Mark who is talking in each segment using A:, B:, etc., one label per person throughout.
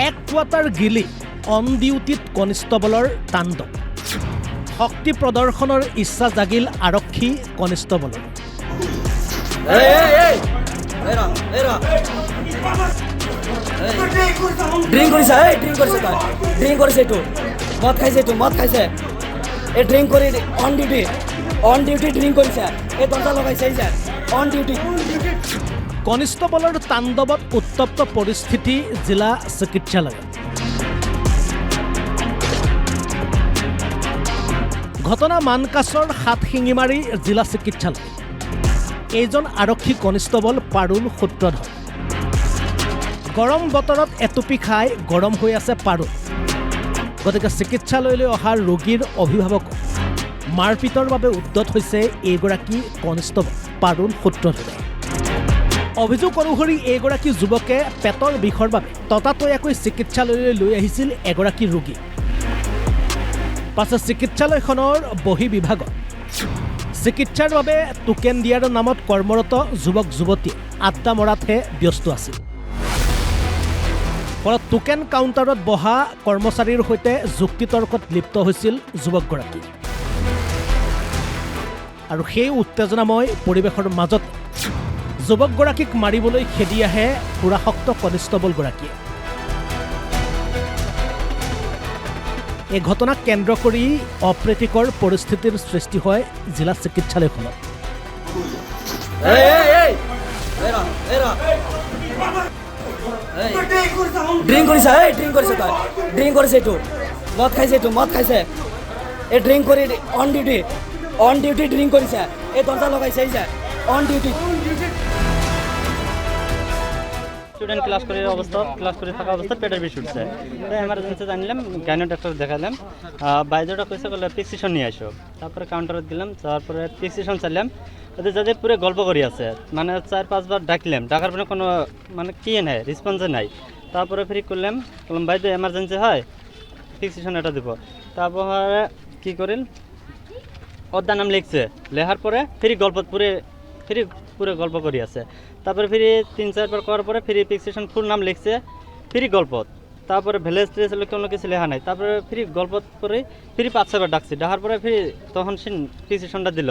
A: এক কোৱাৰ্টাৰ গিলি অন ডিউটিত কনিষ্টবলৰ তাণ্ডৱ শক্তি প্ৰদৰ্শনৰ ইচ্ছা জাগিল আৰক্ষী কনিষ্টবলৰ
B: ড্রিঙ্ক করিছে ড্রিঙ্ক করিছে একটু মদ খাইছে এ ড্রিঙ্ক করে অন ডিউটি ড্রিঙ্ক করিছে এ দরজা লগাইছে এই যে অন ডিউটি
A: কনিষ্টবলৰ তাণ্ডৱত উত্তপ্ত পৰিস্থিতি জিলা চিকিৎসালয়ত ঘটনা মানকাছৰ সাতশিঙিমাৰী জিলা চিকিৎসালয় এইজন আৰক্ষী কনিষ্টবল পাৰুল সূত্ৰধৰ গৰম বতৰত এটুপি খাই গৰম হৈ আছে পাৰুল গতিকে চিকিৎসালয়লৈ অহা ৰোগীৰ অভিভাৱক মাৰপিটৰ বাবে উদ্যত হৈছে এইগৰাকী কনিষ্টবল পাৰুল সূত্ৰধৰে অভিযোগ অনুসৰি এইগৰাকী যুৱকে পেটৰ বিষৰ বাবে ততাতৈয়াকৈ চিকিৎসালয়লৈ লৈ আহিছিল এগৰাকী ৰোগী পাছত চিকিৎসালয়খনৰ বহি বিভাগত চিকিৎসাৰ বাবে টোকেন দিয়াৰ নামত কৰ্মৰত যুৱক যুৱতী আড্ডা মৰাতহে ব্যস্ত আছিল ফলত টোকেন কাউণ্টাৰত বহা কৰ্মচাৰীৰ সৈতে যুক্তিতৰ্কত লিপ্ত হৈছিল যুৱকগৰাকী আৰু সেই উত্তেজনাময় পৰিৱেশৰ মাজত যুৱকগৰাকীক মাৰিবলৈ খেদি আহে সুৰাসক্ত কনিষ্টবলগৰাকীয়ে এই ঘটনাক কেন্দ্ৰ কৰি অপ্ৰীতিকৰ পৰিস্থিতিৰ সৃষ্টি হয় জিলা চিকিৎসালয়খনত
B: ড্রিঙ্ক করিছে একটু মদ খাইছে এ ড্রিঙ্ক করে অন ডিউটি ড্রিঙ্ক করিছে এ দরজা লগাইছে এই যে অন ডিউটি
C: স্টুডেন্ট ক্লাস করে থাকা অবস্থা পেটের বিষ উঠছে তাই এমার্জেন্সি জানলাম গাইনো ডাক্তার দেখালাম বাইজোটা কইছে বলে প্রেসক্রিপশন নিয়ে আসো তারপরে কাউন্টারে দিলাম তারপরে প্রেসক্রিপশন চাইলাম ওদের যাদের পুরো গল্প করি আছে মানে 4-5 বার ডাকলাম ডাকার পরে কোনো মানে কি নাই রেসপন্সে নাই তারপরে ফ্রি করলাম ভাই তো এমার্জেন্সি হয় প্রেসক্রিপশন এটা দিব তারপরে কি করেন ওর নাম লিখছে লেখার পরে ফ্রি পুরো গল্প করি আছে তারপরে ফিরে 3-4 বার করার পরে ফ্রি প্রেসক্রিপশন ফুল নাম লিখছে ফ্রি গল্প তারপরে ভ্যালেজ ট্রেস কোনো কিছু লেখা নাই তারপরে ফ্রি গল্প করে ফ্রি 5-6 বার ডাকছি ডাকার পরে ফ্রি তখন সে প্রেসক্রিপশনটা দিল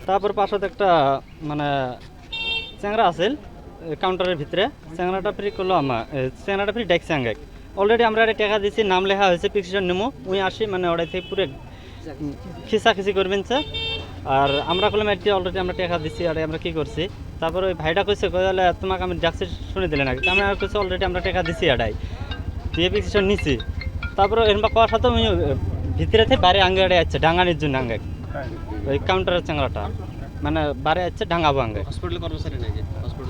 C: তারপর পাশে একটা মানে চ্যাংরা আছিল কাউন্টারের ভিতরে চ্যাংরাটা ফ্রি করলো আমার চ্যাংরাটা ফ্রি ডাকছে আগে অলরেডি আমরা টাকা দিচ্ছি নাম লেখা হয়েছে প্রেসক্রিপশন নেমো উই আসি মানে ওটাই থেকে পুরো খিচাখিচি করবেন স্যার আর আমরা করলাম এটি অলরেডি আমরা টাকা দিচ্ছি আর আমরা কী করছি তারপর ওই ভাইটা কইছে কইলে তোমাকে আমি ডাকছি শুনে দিলে নাকি আমরা কইছে অলরেডি আমরা টাকা দিচ্ছি এটাই দিয়ে প্রেসক্রিপশন নিছি তারপরে এরকম করার সাথে আমি ভিতরে থেকে বাইরে আঙ্গে এড়ে যাচ্ছে ডাঙ্গানির জন্য আঙ্গে ওই কাউন্টারের চাংড়াটা মানে বাইরে যাচ্ছে ডাঙ্গাবো আঙ্গে হসপিটাল কর্মচারী নাকি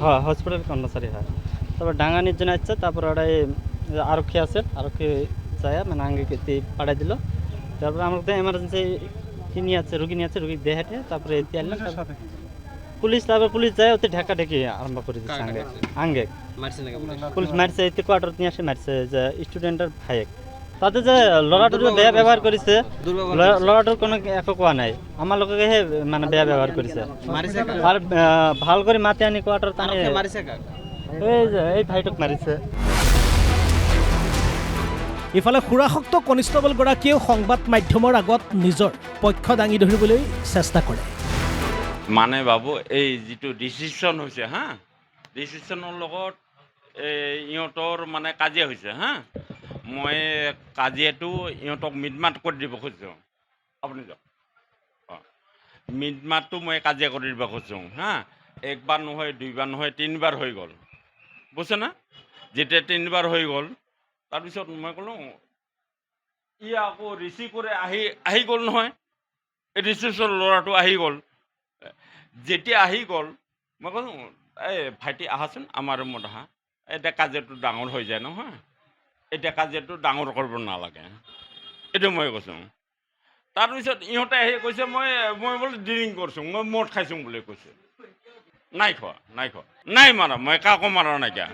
C: হ্যাঁ হসপিটাল কর্মচারী হয় তারপর ডাঙ্গানির জন্য যাচ্ছে তারপর ওটাই আরক্ষী আছে আরক্ষী চায় মানে আঙ্গে পাঠাই দিল তারপরে আমার তো এমার্জেন্সি কি নিয়ে আছে রুগী নিয়ে আছে রুগী দেহাটে তারপরে এতে আনলাম পুলিশ তারপর পুলিশ যায় ওতে ঢাকা ঢেকে আরম্ভ করে দিচ্ছে আঙ্গে পুলিশ মারছে এতে কোয়ার্টার নিয়ে আসে মারছে যে স্টুডেন্টের ভাইয়েক তাতে যে লড়াটোর বেয়া ব্যবহার করেছে লড়াটোর কোনো এক কোয়া নাই আমার লোককে মানে বেয়া ব্যবহার করেছে আর ভাল করে মাতে আনি কোয়ার্টার টানে এই যে এই ভাইটোক মারিছে
A: ইফালে সুৰাসক্ত কনিষ্টবলগৰাকীয়েও সংবাদ মাধ্যমৰ আগত নিজৰ পক্ষ দাঙি ধৰিবলৈ চেষ্টা কৰে
D: মানে বাবু এই যিটো ডিচিশ্যন হৈছে হা ডিচিশ্যনৰ লগত ইহঁতৰ মানে কাজিয়া হৈছে হা মই কাজিয়াটো ইহঁতক মিটমাট কৰি দিব খুজিছোঁ আপুনি যাওক অঁ মিটমাটটো মই কাজিয়া কৰি দিব খুজিছোঁ হা একবাৰ নহয় দুইবাৰ নহয় 3 বাৰ হৈ গ'ল বুজিছে না যেতিয়া 3 বাৰ হৈ গ'ল তাৰপিছত মই ক'লোঁ ই আকৌ ৰিচিভ কৰি আহি গ'ল নহয় এই ৰিচিপশ্যন ল'ৰাটো আহি গ'ল যেতিয়া আহি গ'ল মই ক'লোঁ এই ভাইটি আহাচোন আমাৰ ৰুমত আহা এতিয়া কাজিয়াটো ডাঙৰ হৈ যায় নহয় এতিয়া কাজিয়াটো ডাঙৰ কৰিব নালাগে এইটো মই কৈছোঁ তাৰপিছত ইহঁতে আহি কৈছে মই বোলে ড্ৰিংক কৰিছোঁ মই মদ খাইছোঁ বুলি কৈছে নাই খোৱা নাই মাৰা মই কাকো মাৰা নাইকিয়া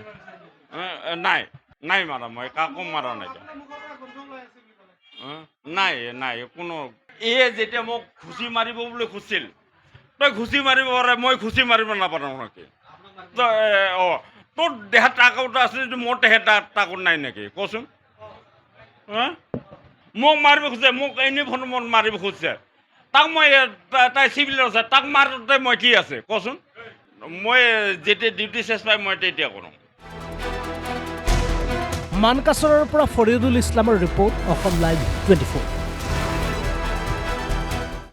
D: নাই মাৰা মই কাকো মাৰা নাইকিয়া নাই কোনো যেতিয়া মোক ঘুচি মাৰিব বুলি খুজিছিল তই ঘুচি মাৰিব পাৰে মই ঘুচি মাৰিব নাপাৰোঁ নাকি তোৰ দেহাত টাকত আছে যদি মোৰ দেহাত টাকত নাই নেকি কচোন হা মোক মাৰিব খুজিছে মোক ইউনিফৰ্মত মাৰিব খুজিছে তাক মই তাই চিভিলত আছে তাক মাৰোঁতে মই কি আছে কচোন মই যেতিয়া ডিউটি চেছ পাই মই তেতিয়া কৰোঁ
A: মানকাচৰৰ পৰা ফৰিদুল ইছলামৰ ৰিপৰ্ট অসম লাইভ 24